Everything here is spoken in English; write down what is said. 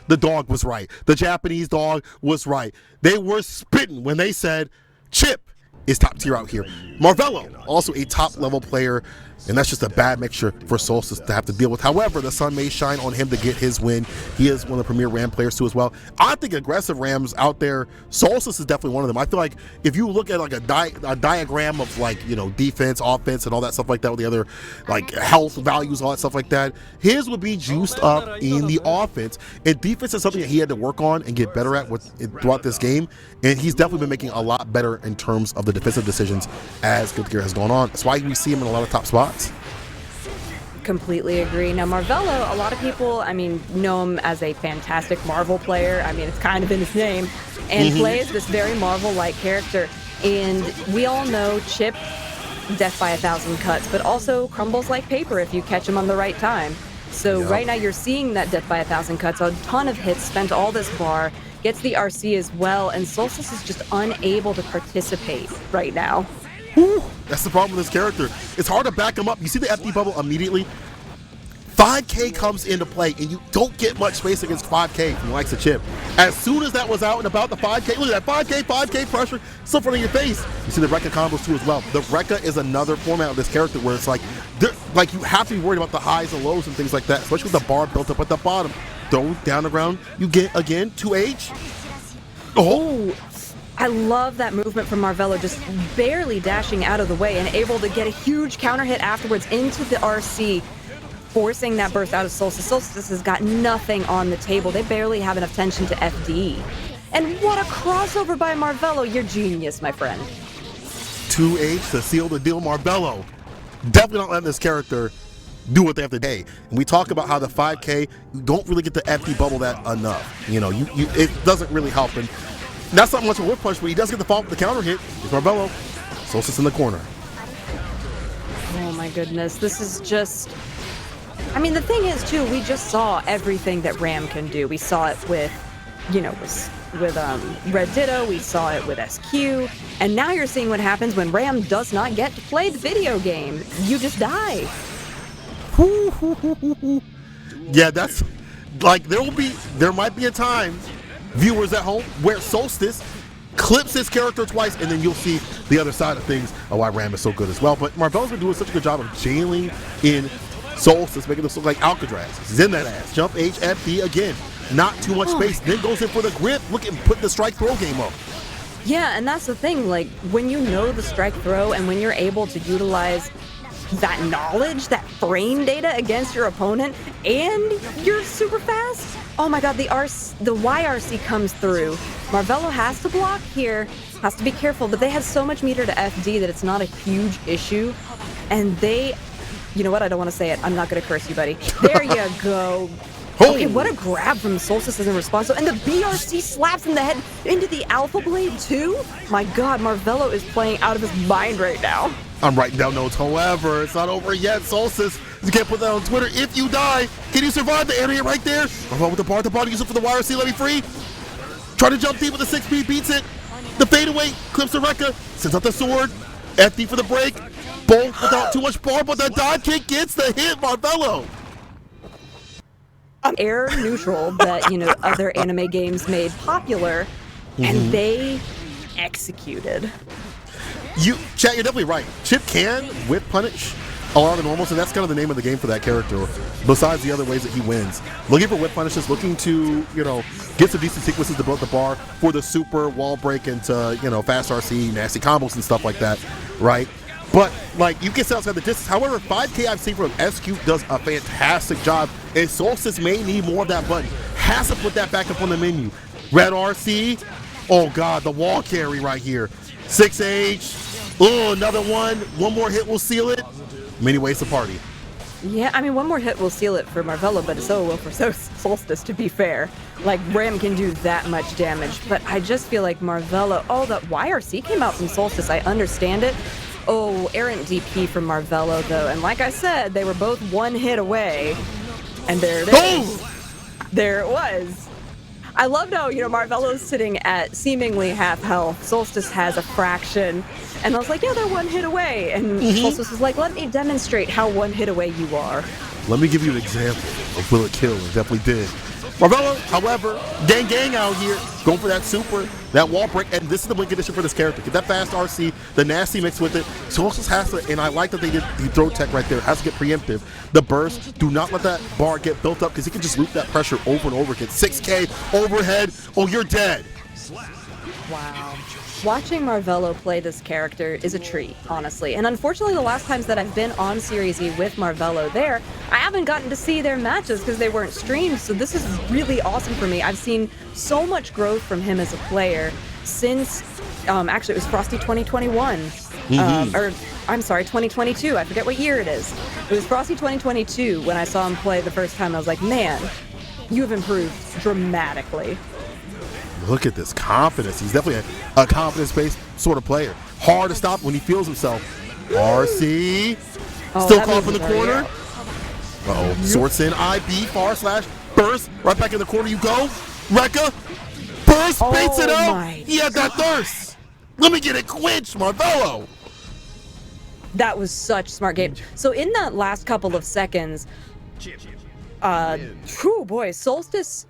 The dog was right. The Japanese dog was right. They were spitting when they said Chip is top tier out here. Marvelo, also a top level player, and that's just a bad mixture for Solstice to have to deal with. However, the sun may shine on him to get his win. He is one of the premier Ram players too as well. I think aggressive Rams out there, Solstice is definitely one of them. I feel like if you look at like a diagram of like, you know, defense, offense, and all that stuff like that with the other like health values, all that stuff like that, his would be juiced up in the offense. And defense is something that he had to work on and get better at throughout this game. And he's definitely been making a lot better in terms of the defensive decisions as the year has gone on. That's why we see him in a lot of top spots. Completely agree. Now, Marvelo, a lot of people, I mean, know him as a fantastic Marvel player. I mean, it's kind of in his name. And plays this very Marvel-like character. And we all know Chip, death by 1,000 cuts, but also crumbles like paper if you catch him on the right time. So right now you're seeing that death by 1,000 cuts, a ton of hits, spent all this bar, gets the RC as well, and Solstice is just unable to participate right now. Whew, that's the problem with this character. It's hard to back him up. You see the FD bubble immediately. 5K comes into play, and you don't get much space against 5K from the likes of Chip. As soon as that was out and about, the 5K, look at that 5K pressure still in front of your face. You see the Rekka combos too as well. The Rekka is another format of this character where it's like you have to be worried about the highs and lows and things like that, especially with the bar built up at the bottom. Throw down the ground, you get again 2H. Oh, I love that movement from Marvelo, just barely dashing out of the way and able to get a huge counter hit afterwards into the RC, forcing that burst out of Solstice. Solstice has got nothing on the table. They barely have enough tension to FD. And what a crossover by Marvelo. You're genius, my friend. 2H to seal the deal, Marvelo. Definitely not letting this character do what they have to do. And we talk about how the 5K, you don't really get the FD bubble that enough. You know, it doesn't really help. And that's not much of a whip punch, but he does get the follow with the counter hit. It's Marvelo. Solstice in the corner. Oh my goodness. This is just... I mean, the thing is, too, we just saw everything that Ram can do. We saw it with, you know, with Red Ditto. We saw it with SQ. And now you're seeing what happens when Ram does not get to play the video game. You just die. Yeah, that's like there might be a time, viewers at home, where Solstice clips his character twice, and then you'll see the other side of things of why Ram is so good as well. But Marvelo's been doing such a good job of jailing in Solstice, making this look like Alcatraz. He's in that ass. Jump H, FD again. Not too much space. Then goes in for the grip. Look and put the strike throw game up. Yeah, and that's the thing. Like, when you know the strike throw and when you're able to utilize that knowledge, that frame data against your opponent, and you're super fast. Oh my god, the YRC comes through. Marvelo has to block here, has to be careful, but they had so much meter to FD that it's not a huge issue. And they, you know what, I don't want to say it. I'm not going to curse you, buddy. There you go. Okay, what a grab from Solstice in response. And the BRC slaps in the head into the Alpha Blade too? My god, Marvelo is playing out of his mind right now. I'm writing down notes. However, it's not over yet. Solstice, you can't put that on Twitter. If you die, can you survive the area right there? Marvelo with the bar, use it for the YRC, let me free. Try to jump deep with the 6-speed, beats it. The fadeaway, clips the Rekka, sends out the sword. FD for the break. Both without too much bar, but the dive kick gets the hit, Marvelo. Air neutral that, you know, other anime games made popular, and they executed. Chat, you're definitely right. Chip can whip punish a lot of the normals, and that's kind of the name of the game for that character, besides the other ways that he wins. Looking for whip punishes, looking to, you know, get some decent sequences to build the bar for the super wall break into, you know, fast RC, nasty combos and stuff like that, right? But, like, you can set outside the distance. However, 5K I've seen from SQ does a fantastic job, and Solstice may need more of that button. Has to put that back up on the menu. Red RC. Oh, God, the wall carry right here. 6H. Oh, another one. One more hit will seal it. Many ways to party. Yeah, I mean, one more hit will seal it for Marvelo, but so will for Solstice, to be fair. Like, Ram can do that much damage, but I just feel like Marvelo... Oh, the YRC came out from Solstice. I understand it. Oh, errant DP from Marvelo, though. And like I said, they were both one hit away. And there it is. There it was. I love how, you know, Marvelo's sitting at seemingly half health. Solstice has a fraction. And I was like, yeah, they're one hit away. And Solstice was like, let me demonstrate how one hit away you are. Let me give you an example of will it kill. It definitely did. Marvelo, however, gang out here, going for that super, that wall break, and this is the win condition for this character. Get that fast RC, the nasty mix with it. Solstice has to, and I like that they did the throw tech right there, has to get preemptive. The burst, do not let that bar get built up because he can just loop that pressure over and over again. 6K overhead, oh, you're dead. Wow. Watching Marvelo play this character is a treat, honestly. And unfortunately, the last times that I've been on Series E with Marvelo there, I haven't gotten to see their matches because they weren't streamed. So this is really awesome for me. I've seen so much growth from him as a player since, actually, it was Frosty 2021. Or, I'm sorry, 2022. I forget what year it is. It was Frosty 2022 when I saw him play the first time. I was like, man, you have improved dramatically. Look at this confidence. He's definitely a confidence-based sort of player. Hard to stop when he feels himself. RC. Still caught in the corner. Uh-oh. Sorts in IB, far slash, burst. Right back in the corner you go. Rekka. Burst, baits it out. He had that thirst. Let me get it quenched, Marvelo. That was such smart game. So in that last couple of seconds, whew, boy, Solstice